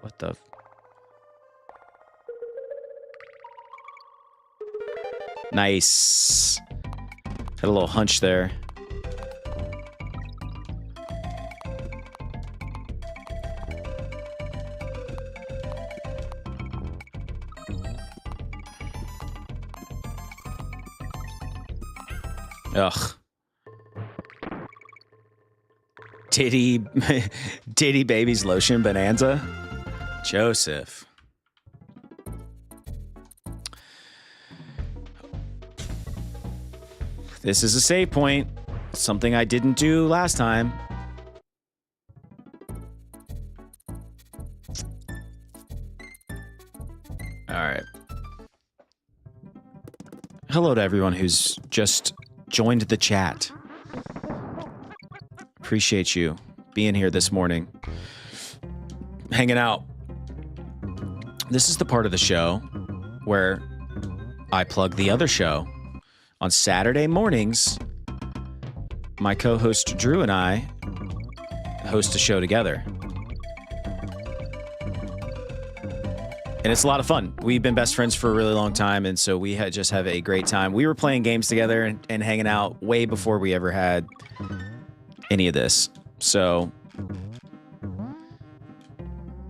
What the... Nice. Had a little hunch there. Ugh. Diddy Baby's Lotion Bonanza? Joseph. This is a save point. Something I didn't do last time. Alright. Hello to everyone who's just joined the chat. Appreciate you being here this morning. Hanging out. This is the part of the show where I plug the other show. On Saturday mornings, my co-host Drew and I host a show together. And it's a lot of fun. We've been best friends for a really long time, and so we just have a great time. We were playing games together and hanging out way before we ever had any of this. So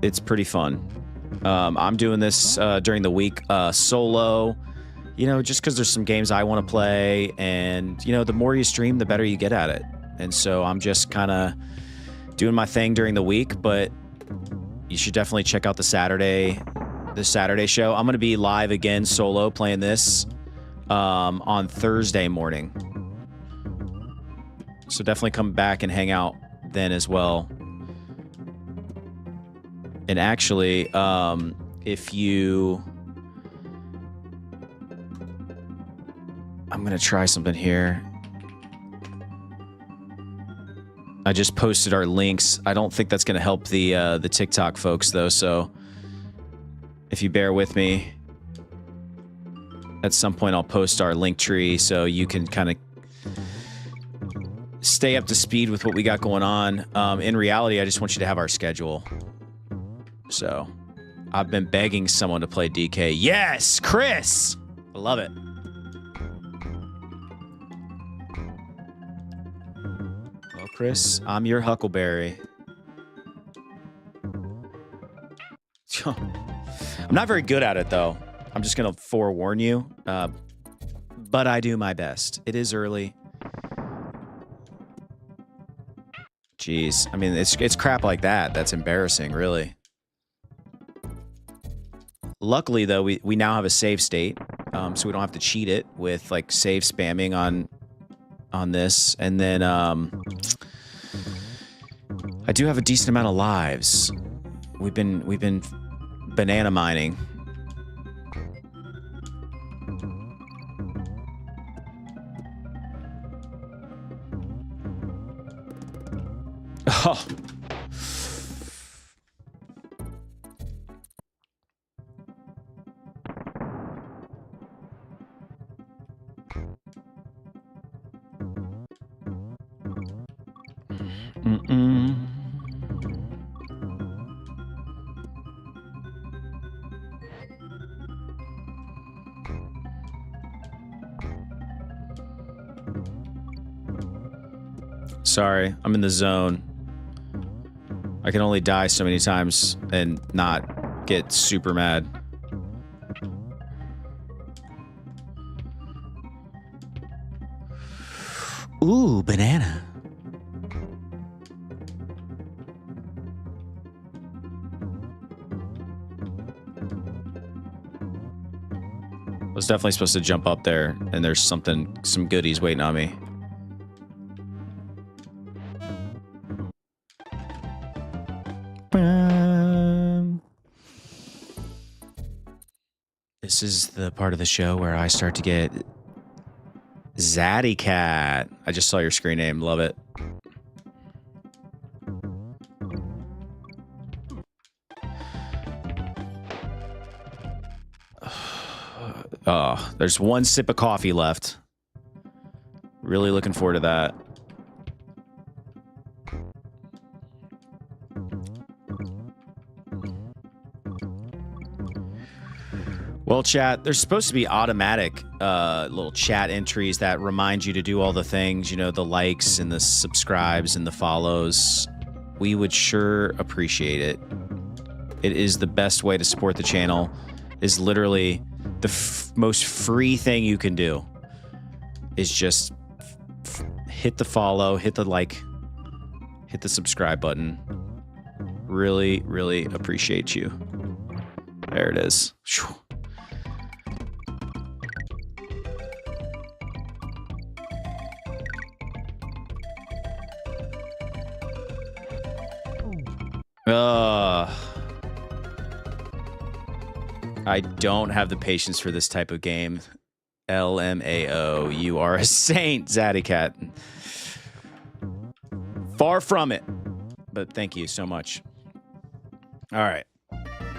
it's pretty fun. I'm doing this during the week solo, you know, just because there's some games I want to play, and, you know, the more you stream, the better you get at it. And so I'm just kind of doing my thing during the week, but you should definitely check out the Saturday show. I'm going to be live again solo playing this on Thursday morning. So definitely come back and hang out then as well. And actually, if you... I'm going to try something here. I just posted our links. I don't think that's going to help the TikTok folks, though, so if you bear with me, at some point I'll post our link tree so you can kind of stay up to speed with what we got going on. In reality, I just want you to have our schedule. So, I've been begging someone to play DK. Yes, Chris! I love it. Well, Chris, I'm your Huckleberry. I'm not very good at it, though. I'm just going to forewarn you. But I do my best. It is early. Jeez. I mean, it's crap like that. That's embarrassing, really. Luckily, though, we now have a save state, so we don't have to cheat it with, like, save spamming on this. And then I do have a decent amount of lives. We've been banana mining. Oh. Sorry, I'm in the zone. I can only die so many times and not get super mad. Ooh, banana. I was definitely supposed to jump up there, and there's some goodies waiting on me. This is the part of the show where I start to get Zaddy Cat. I just saw your screen name. Love it. Oh, there's one sip of coffee left. Really looking forward to that. Well, chat, there's supposed to be automatic little chat entries that remind you to do all the things, you know, the likes and the subscribes and the follows. We would sure appreciate it. It is the best way to support the channel. Is literally the most free thing you can do. Is just hit the follow, hit the like, hit the subscribe button. Really, really appreciate you. There it is. Whew. I don't have the patience for this type of game. LMAO, you are a saint, Zaddy Cat. Far from it. But thank you so much. All right.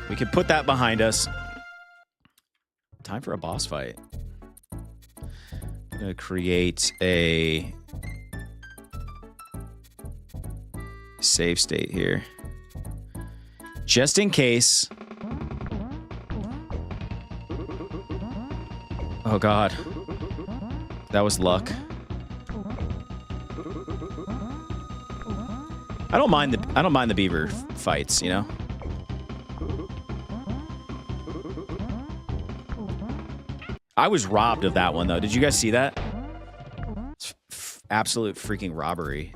We can put that behind us. Time for a boss fight. I'm going to create a save state here. Just in case. Oh God. That was luck. I don't mind the beaver fights, you know? I was robbed of that one though. Did you guys see that? It's absolute freaking robbery.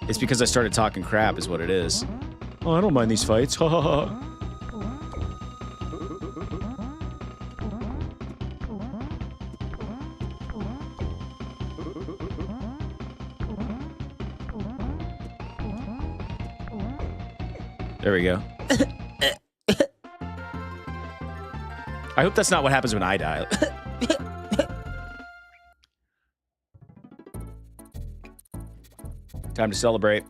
It's because I started talking crap is what it is. Oh, I don't mind these fights. Ha ha ha. There we go. I hope that's not what happens when I die. Time to celebrate.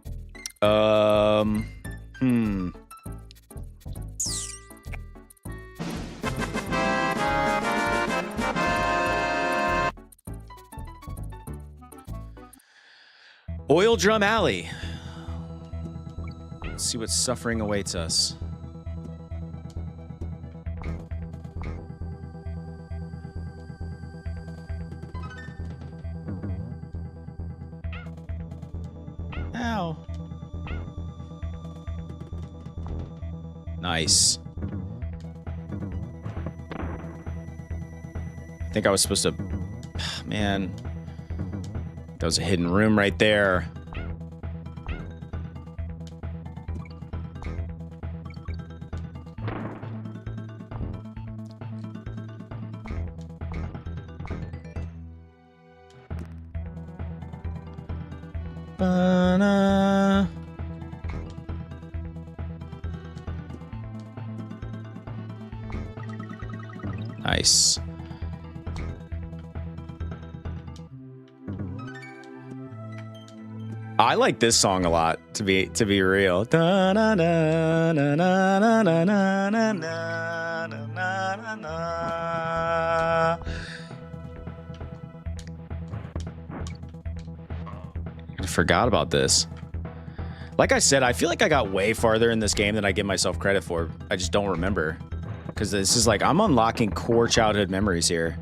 Oil Drum Alley. Let's see what suffering awaits us. Ow. Nice. I think I was supposed to... Man. That was a hidden room right there. Ba-na. Nice. I like this song a lot, to be real. I forgot about this. Like I said, I feel like I got way farther in this game than I give myself credit for. I just don't remember. Because this is like, I'm unlocking core childhood memories here.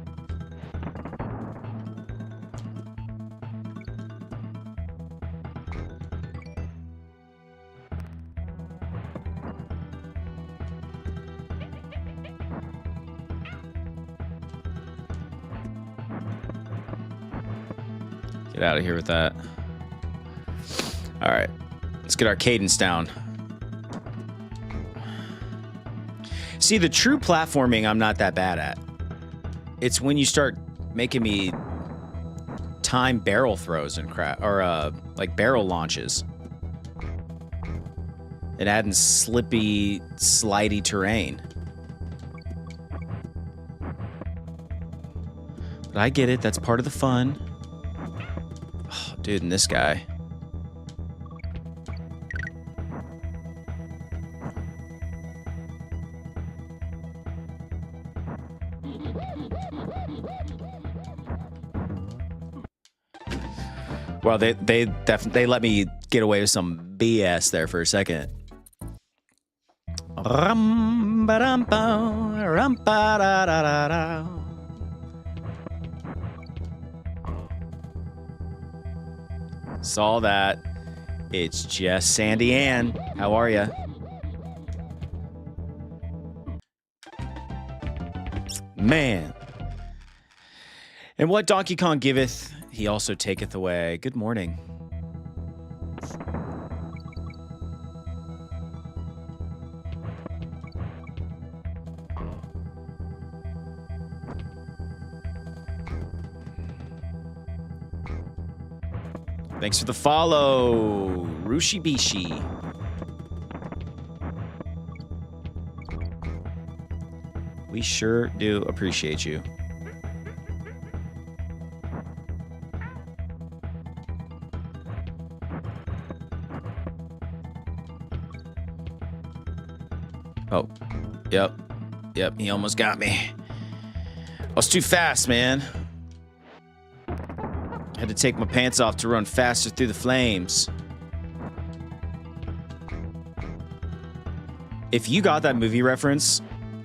Get out of here with that. All right, let's get our cadence down. See, the true platforming I'm not that bad at. It's when you start making me time barrel throws and crap, or like barrel launches, and adding slippy, slidey terrain. But I get it. That's part of the fun. Oh, dude, and this guy. Well, they definitely let me get away with some BS there for a second. Saw that. It's just Sandy Ann. How are ya? Man. And what Donkey Kong giveth, he also taketh away. Good morning. Thanks for the follow, Rushi Bishi. We sure do appreciate you. Oh, yep, he almost got me. I was too fast, man. I had to take my pants off to run faster through the flames. If you got that movie reference,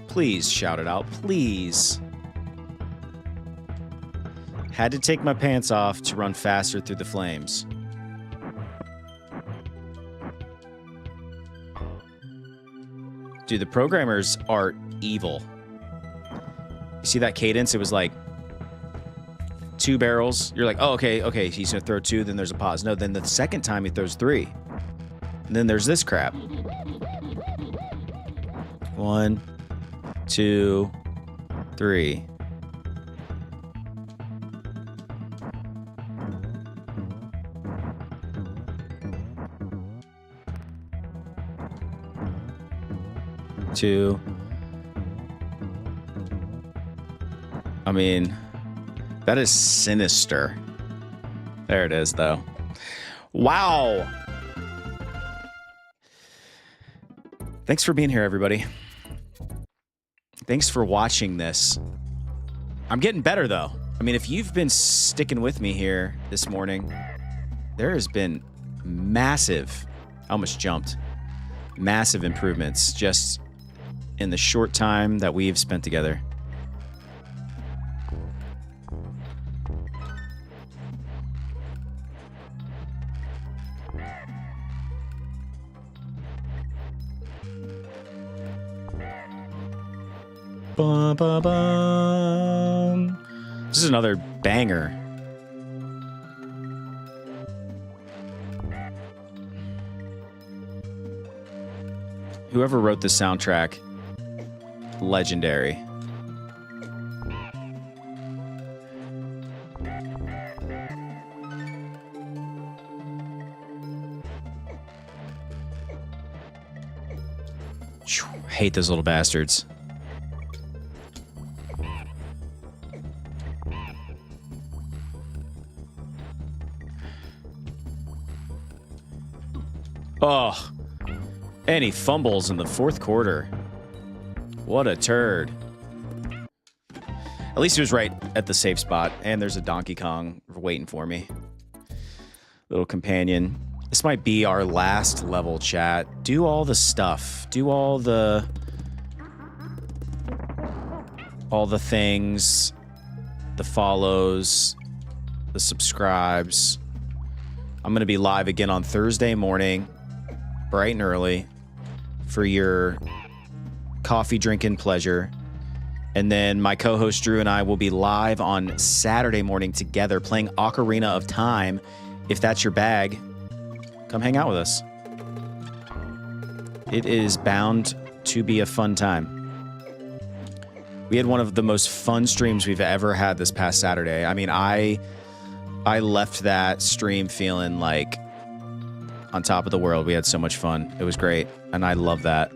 please shout it out, please. Had to take my pants off to run faster through the flames. Dude, the programmers are evil. You see that cadence? It was like 2 barrels. You're like, oh, okay, he's gonna throw 2, then there's a pause. No, then the second time he throws 3. And then there's this crap. 1, 2, 3. Two. I mean, that is sinister. There it is, though. Wow. Thanks for being here, everybody. Thanks for watching this. I'm getting better, though. I mean, if you've been sticking with me here this morning, there has been massive, I almost jumped, massive improvements just in the short time that we've spent together. Bum, bum, bum. This is another banger. Whoever wrote the soundtrack, legendary. Hate those little bastards. Oh, and he fumbles in the fourth quarter. What a turd. At least he was right at the safe spot. And there's a Donkey Kong waiting for me. Little companion. This might be our last level, chat. Do all the stuff. Do all the things. The follows. The subscribes. I'm going to be live again on Thursday morning. Bright and early. For your coffee drinking pleasure. And then my co-host Drew and I will be live on Saturday morning together playing Ocarina of Time. If that's your bag, come hang out with us. It is bound to be a fun time. We had one of the most fun streams we've ever had this past Saturday. I mean, I left that stream feeling like on top of the world. We had so much fun. It was great, and I love that.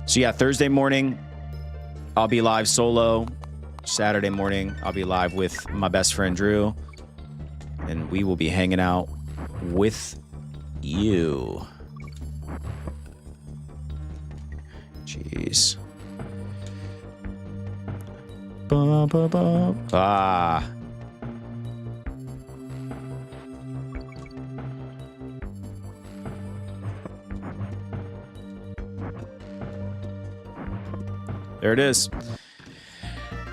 So yeah, Thursday morning, I'll be live solo. Saturday morning, I'll be live with my best friend, Drew. And we will be hanging out with you. Jeez. Ba, ba, ba. Ah. There it is.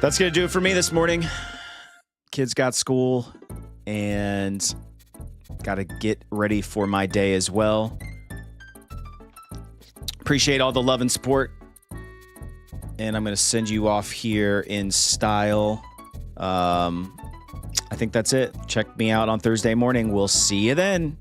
That's going to do it for me this morning. Kids got school and got to get ready for my day as well. Appreciate all the love and support. And I'm going to send you off here in style. I think that's it. Check me out on Thursday morning. We'll see you then.